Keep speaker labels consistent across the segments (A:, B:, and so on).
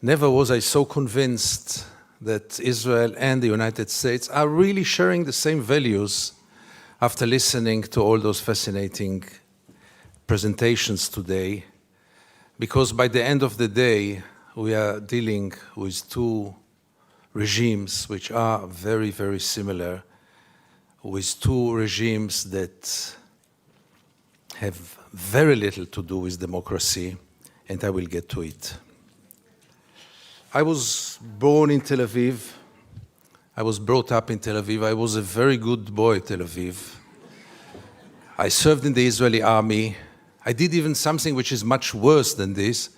A: Never was I so convinced that Israel and the United States are really sharing the same values after listening to all those fascinating presentations today, because by the end of the day, we are dealing with two regimes which are very, very similar, with two regimes that have very little to do with democracy, and I will get to it. I was born in Tel Aviv. I was brought up in Tel Aviv. I was a very good boy, Tel Aviv. I served in the Israeli army. I did even something which is much worse than this.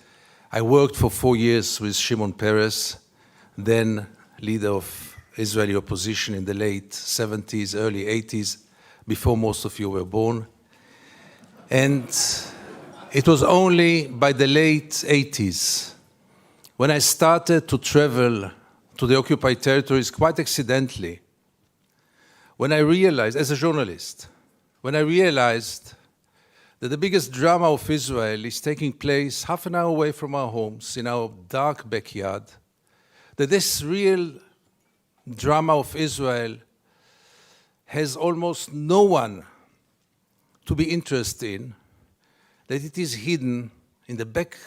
A: I worked for 4 years with Shimon Peres, then leader of Israeli opposition in the late 70s, early 80s, before most of you were born. And it was only by the late 80s when I started to travel to the occupied territories quite accidentally, when I realized, as a journalist, when I realized that the biggest drama of Israel is taking place half an hour away from our homes, in our dark backyard, that this real drama of Israel has almost no one to be interested in, that it is hidden in the backyard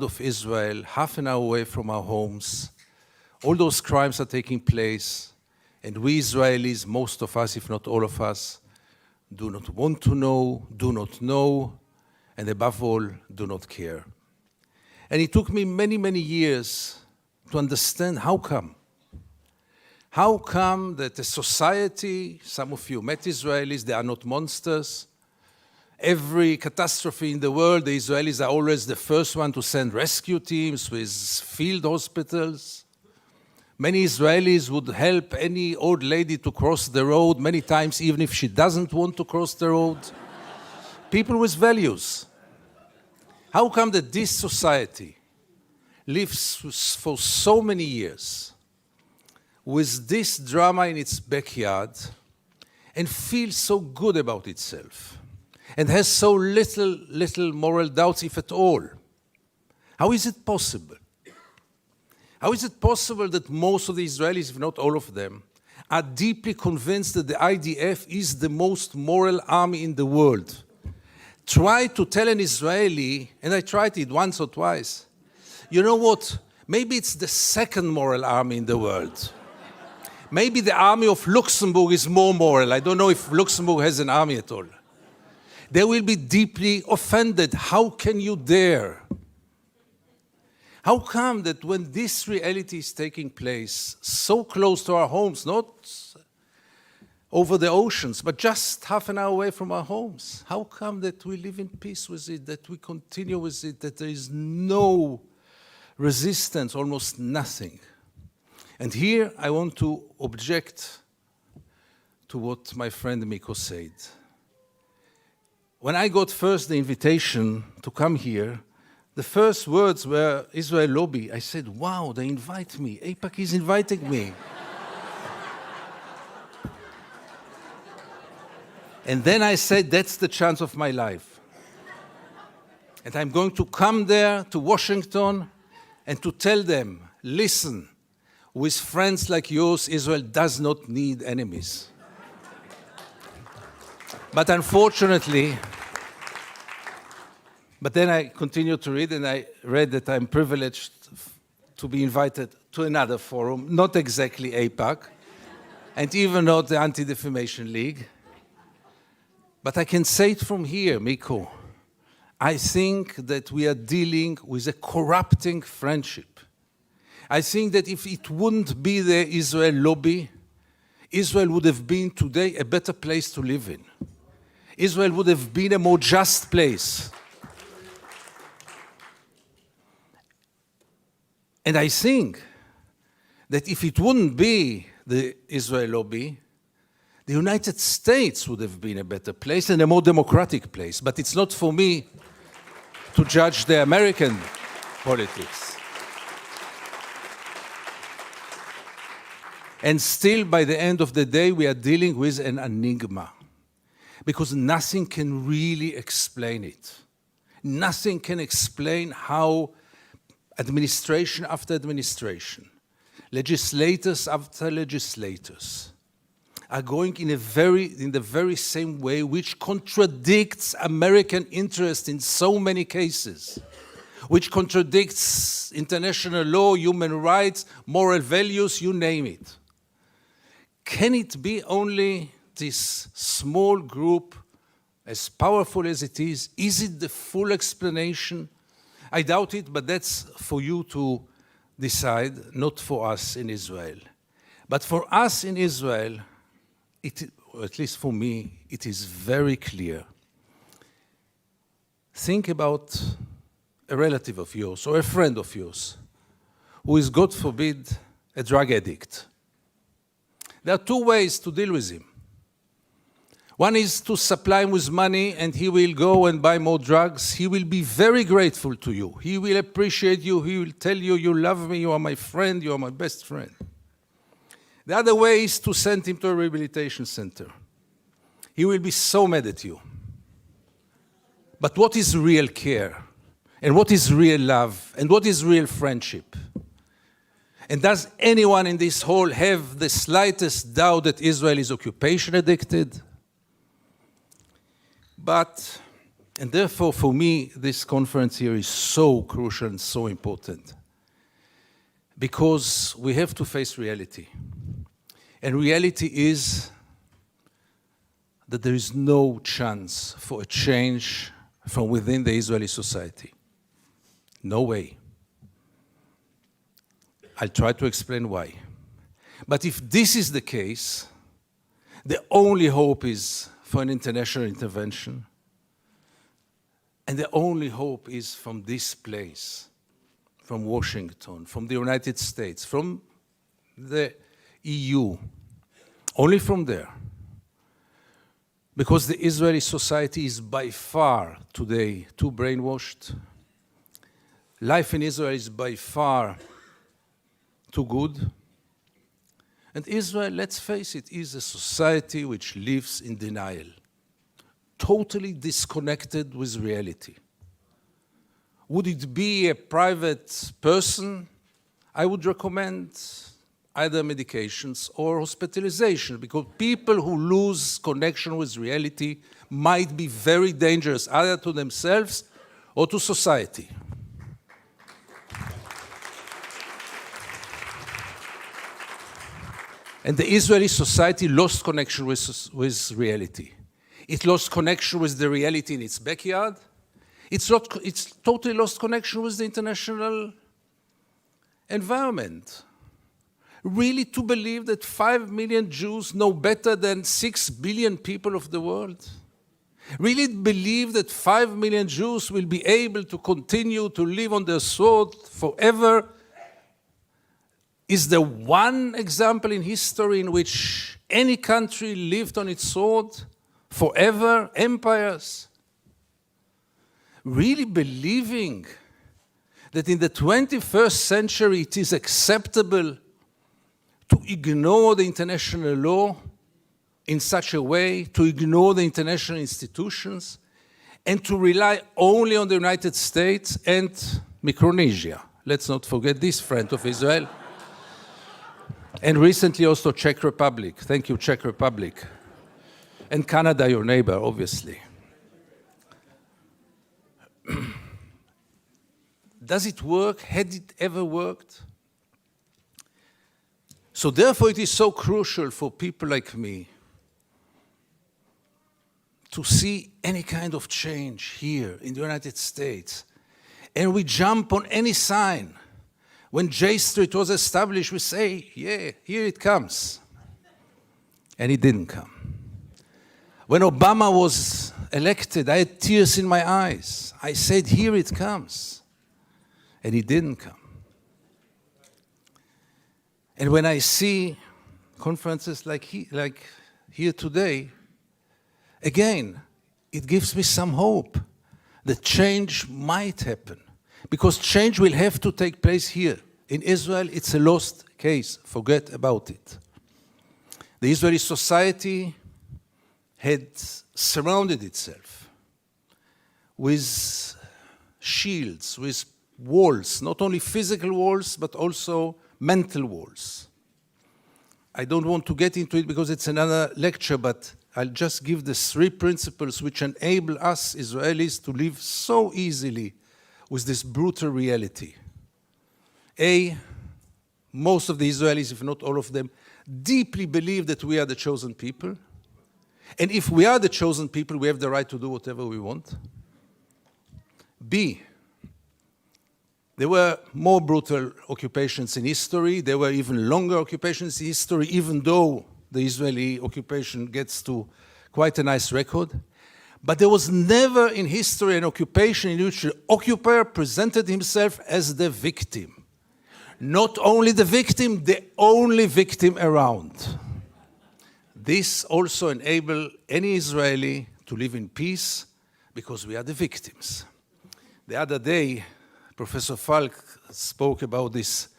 A: of Israel, half an hour away from our homes. All those crimes are taking place, and we Israelis, most of us, if not all of us, do not want to know, do not know, and above all, do not care. And it took me many, many years to understand how come. How come that a society, some of you met Israelis, they are not monsters. Every catastrophe in the world, the Israelis are always the first one to send rescue teams with field hospitals. Many Israelis would help any old lady to cross the road many times, even if she doesn't want to cross the road. People with values. How come that this society lives for so many years with this drama in its backyard and feels so good about itself and has so little moral doubts, if at all? How is it possible? How is it possible that most of the Israelis, if not all of them, are deeply convinced that the IDF is the most moral army in the world? Try to tell an Israeli, and I tried it once or twice, you know what, maybe it's the second moral army in the world. Maybe the army of Luxembourg is more moral. I don't know if Luxembourg has an army at all. They will be deeply offended. How can you dare? How come that when this reality is taking place so close to our homes, not over the oceans, but just half an hour away from our homes, how come that we live in peace with it, that we continue with it, that there is no resistance, almost nothing? And here I want to object to what my friend Miko said. When I got first the invitation to come here, the first words were Israel lobby. I said, wow, they invite me. AIPAC is inviting me. And then I said, that's the chance of my life. And I'm going to come there to Washington and to tell them, listen, with friends like yours, Israel does not need enemies. But unfortunately, but then I continued to read, and I read that I'm privileged to be invited to another forum, not exactly AIPAC, and even not the Anti-Defamation League. But I can say it from here, Miko. I think that we are dealing with a corrupting friendship. I think that if it wouldn't be the Israel lobby, Israel would have been today a better place to live in. Israel would have been a more just place. And I think that if it wouldn't be the Israel lobby, the United States would have been a better place and a more democratic place. But it's not for me to judge the American politics. And still, by the end of the day, we are dealing with an enigma, because nothing can really explain it. Nothing can explain how administration after administration, legislators after legislators, are going in the very same way, which contradicts American interest in so many cases, which contradicts international law, human rights, moral values, you name it. Can it be only this small group, as powerful as it is? Is it the full explanation? I doubt it, but that's for you to decide, not for us in Israel. But for us in Israel, or at least for me, it is very clear. Think about a relative of yours or a friend of yours who is, God forbid, a drug addict. There are two ways to deal with him. One is to supply him with money and he will go and buy more drugs. He will be very grateful to you. He will appreciate you. He will tell you, you love me, you are my friend, you are my best friend. The other way is to send him to a rehabilitation center. He will be so mad at you. But what is real care? And what is real love? And what is real friendship? And does anyone in this hall have the slightest doubt that Israel is occupation addicted? But, and therefore for me, this conference here is so crucial and so important. Because we have to face reality. And reality is that there is no chance for a change from within the Israeli society. No way. I'll try to explain why. But if this is the case, the only hope is for an international intervention. And the only hope is from this place, from Washington, from the United States, from the EU, only from there. Because the Israeli society is by far today too brainwashed. Life in Israel is by far too good. And Israel, let's face it, is a society which lives in denial, totally disconnected with reality. Would it be a private person? I would recommend either medications or hospitalization, because people who lose connection with reality might be very dangerous, either to themselves or to society. And the Israeli society lost connection with reality. It lost connection with the reality in its backyard. It's totally lost connection with the international environment. Really to believe that 5 million Jews know better than 6 billion people of the world? Really believe that 5 million Jews will be able to continue to live on their sword forever? Is there one example in history in which any country lived on its sword forever? Empires? Really believing that in the 21st century it is acceptable to ignore the international law in such a way, to ignore the international institutions, and to rely only on the United States and Micronesia. Let's not forget this friend of Israel. And recently also Czech Republic. Thank you, Czech Republic. And Canada, your neighbor, obviously. Does it work? Had it ever worked? So therefore it is so crucial for people like me to see any kind of change here in the United States. And we jump on any sign. When J Street was established, we say, yeah, here it comes. And it didn't come. When Obama was elected, I had tears in my eyes. I said, here it comes. And it didn't come. And when I see conferences like here today, again, it gives me some hope that change might happen. Because change will have to take place here. In Israel, it's a lost case. Forget about it. The Israeli society had surrounded itself with shields, with walls, not only physical walls, but also mental walls. I don't want to get into it because it's another lecture, but I'll just give the 3 principles which enable us Israelis to live so easily with this brutal reality. A, most of the Israelis, if not all of them, deeply believe that we are the chosen people. And if we are the chosen people, we have the right to do whatever we want. B, there were more brutal occupations in history. There were even longer occupations in history, even though the Israeli occupation gets to quite a nice record. But there was never in history an occupation in which the occupier presented himself as the victim. Not only the victim, the only victim around. This also enables any Israeli to live in peace because we are the victims. The other day, Professor Falk spoke about this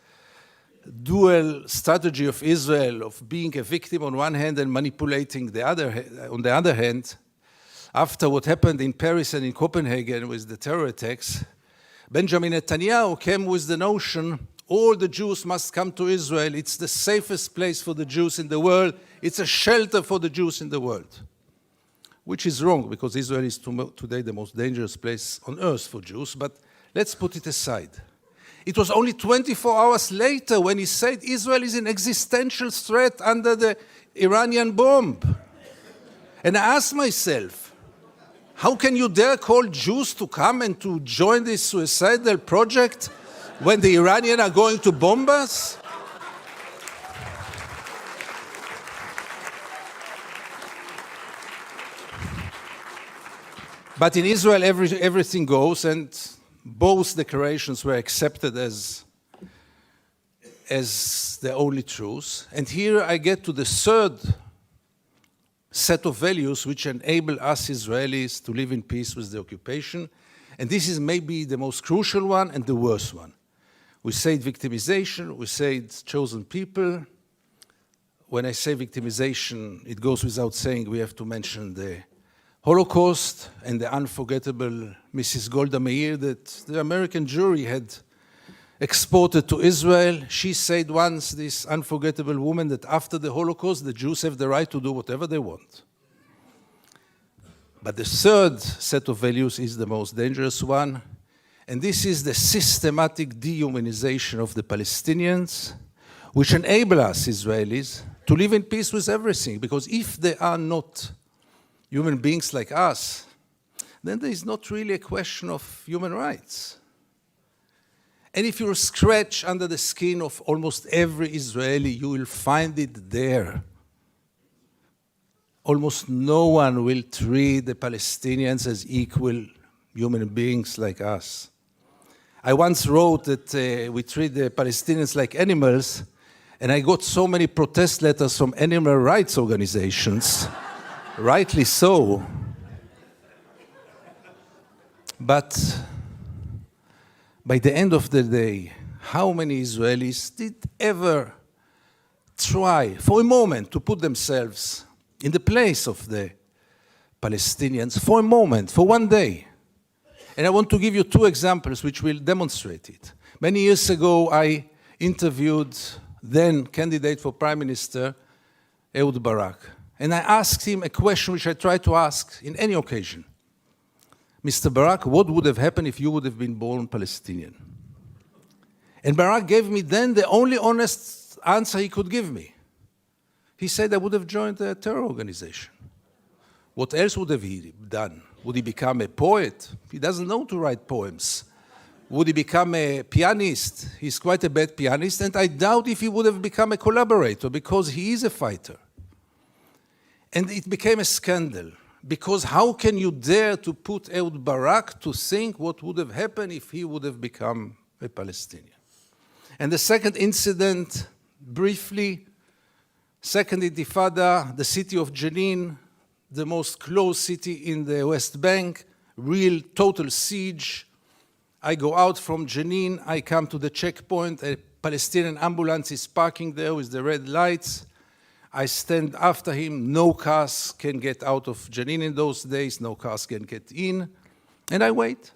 A: dual strategy of Israel of being a victim on one hand and manipulating on the other hand. After what happened in Paris and in Copenhagen with the terror attacks, Benjamin Netanyahu came with the notion all the Jews must come to Israel. It's the safest place for the Jews in the world. It's a shelter for the Jews in the world. Which is wrong, because Israel is today the most dangerous place on earth for Jews, but let's put it aside. It was only 24 hours later when he said Israel is an existential threat under the Iranian bomb. And I asked myself, how can you dare call Jews to come and to join this suicidal project when the Iranians are going to bomb us? But in Israel, everything goes, and both declarations were accepted as the only truth. And here I get to the 3rd set of values which enable us Israelis to live in peace with the occupation. And this is maybe the most crucial one and the worst one. We said victimization, we said chosen people. When I say victimization, it goes without saying we have to mention the Holocaust and the unforgettable Mrs. Golda Meir that the American jury had exported to Israel. She said once, this unforgettable woman, that after the Holocaust, the Jews have the right to do whatever they want. But the 3rd set of values is the most dangerous one, and this is the systematic dehumanization of the Palestinians, which enable us Israelis to live in peace with everything, because if they are not human beings like us, then there is not really a question of human rights. And if you scratch under the skin of almost every Israeli, you will find it there. Almost no one will treat the Palestinians as equal human beings like us. I once wrote that we treat the Palestinians like animals, and I got so many protest letters from animal rights organizations. Rightly so. But by the end of the day, how many Israelis did ever try for a moment to put themselves in the place of the Palestinians for a moment, for one day? And I want to give you 2 examples which will demonstrate it. Many years ago, I interviewed then candidate for Prime Minister, Ehud Barak. And I asked him a question which I try to ask in any occasion. Mr. Barak, what would have happened if you would have been born Palestinian? And Barak gave me then the only honest answer he could give me. He said I would have joined a terror organization. What else would have he done? Would he become a poet? He doesn't know to write poems. Would he become a pianist? He's quite a bad pianist, and I doubt if he would have become a collaborator, because he is a fighter. And it became a scandal, because how can you dare to put Ehud Barak to think what would have happened if he would have become a Palestinian? And the second incident, briefly, Second Intifada, the city of Jenin, the most closed city in the West Bank, real total siege. I go out from Jenin, I come to the checkpoint, a Palestinian ambulance is parking there with the red lights. I stand after him, no cars can get out of Jenin in those days, no cars can get in, and I wait.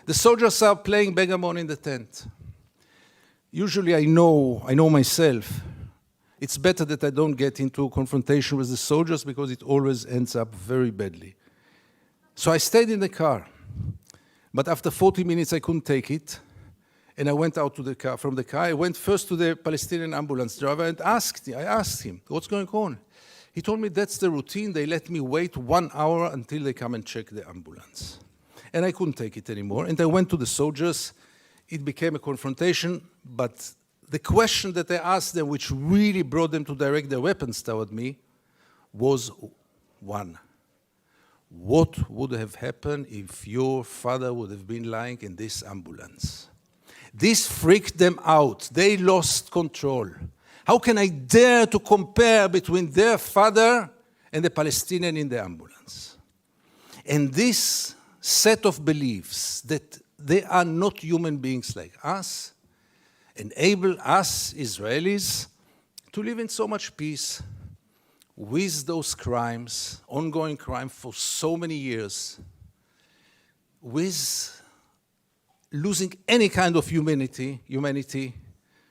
A: The soldiers are playing backgammon in the tent. Usually I know myself. It's better that I don't get into a confrontation with the soldiers because it always ends up very badly. So I stayed in the car. But after 40 minutes, I couldn't take it. And I went out to the car. From the car, I went first to the Palestinian ambulance driver and I asked him, what's going on? He told me that's the routine. They let me wait 1 hour until they come and check the ambulance. And I couldn't take it anymore. And I went to the soldiers. It became a confrontation. But the question that I asked them, which really brought them to direct their weapons toward me, was one. What would have happened if your father would have been lying in this ambulance? This freaked them out. They lost control. How can I dare to compare between their father and the Palestinian in the ambulance? And this set of beliefs that they are not human beings like us enable us, Israelis, to live in so much peace with those crimes, ongoing crime for so many years, with losing any kind of humanity,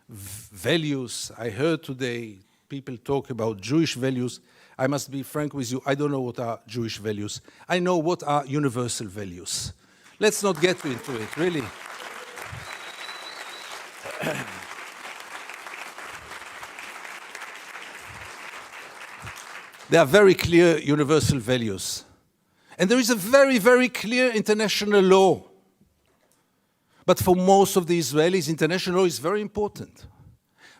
A: values. I heard today people talk about Jewish values. I must be frank with you, I don't know what are Jewish values. I know what are universal values. Let's not get into it, really. There are very clear universal values. And there is a very, very clear international law. But for most of the Israelis, international law is very important.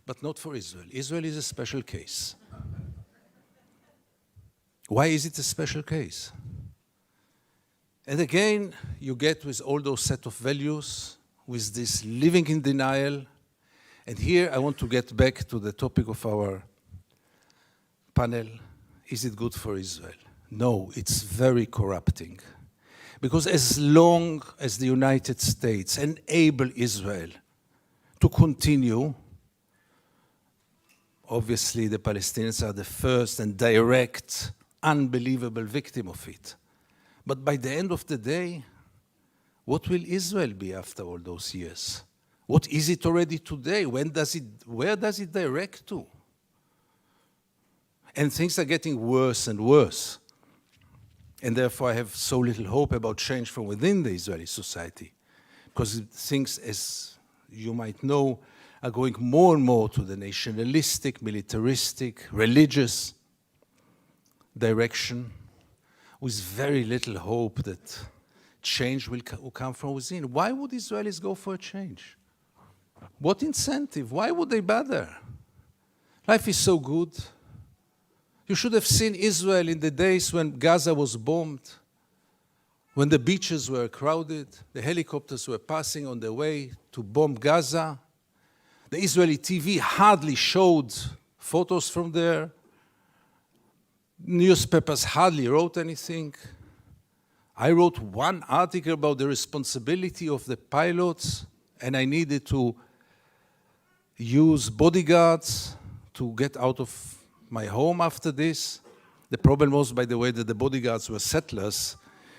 A: But not for Israel. Israel is a special case. Why is it a special case? And again, you get with all those set of values, with this living in denial. And here I want to get back to the topic of our panel. Is it good for Israel? No, it's very corrupting. Because as long as the United States enable Israel to continue, obviously the Palestinians are the first and direct, unbelievable victim of it. But by the end of the day, what will Israel be after all those years? What is it already today? Where does it direct to? And things are getting worse and worse. And therefore I have so little hope about change from within the Israeli society. Because things, as you might know, are going more and more to the nationalistic, militaristic, religious direction, with very little hope that change will come from within. Why would Israelis go for a change? What incentive? Why would they bother? Life is so good. You should have seen Israel in the days when Gaza was bombed, when the beaches were crowded, the helicopters were passing on their way to bomb Gaza. The Israeli TV hardly showed photos from there. Newspapers hardly wrote anything. I wrote one article about the responsibility of the pilots, and I needed to use bodyguards to get out of my home after this. The problem was, by the way, that the bodyguards were settlers,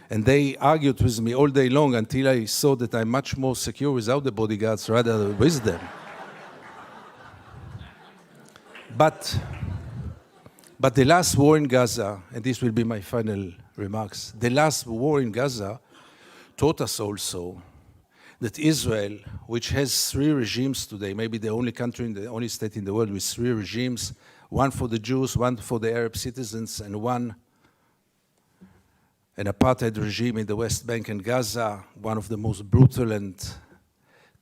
A: and they argued with me all day long until I saw that I'm much more secure without the bodyguards rather than with them. But the last war in Gaza, and this will be my final remarks, the last war in Gaza taught us also that Israel, which has 3 regimes today, maybe the only country, the only state in the world with 3 regimes, one for the Jews, one for the Arab citizens, and an apartheid regime in the West Bank and Gaza, one of the most brutal and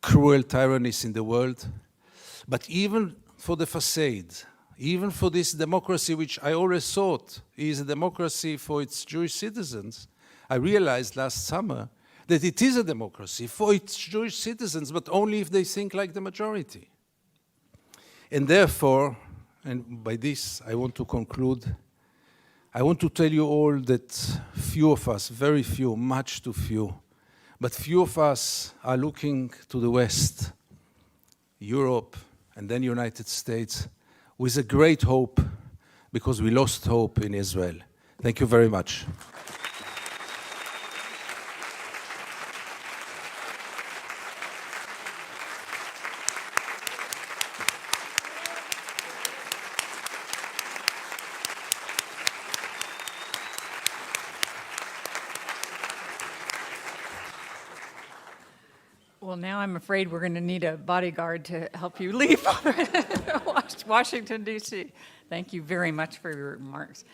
A: cruel tyrannies in the world. But even for the facade, even for this democracy, which I always thought is a democracy for its Jewish citizens, I realized last summer that it is a democracy for its Jewish citizens, but only if they think like the majority. And therefore, and by this I want to conclude, I want to tell you all that few of us, very few, much too few, but few of us are looking to the West, Europe, and then United States, with a great hope, because we lost hope in Israel. Thank you very much.
B: Well, now I'm afraid we're going to need a bodyguard to help you leave Washington, D.C. Thank you very much for your remarks.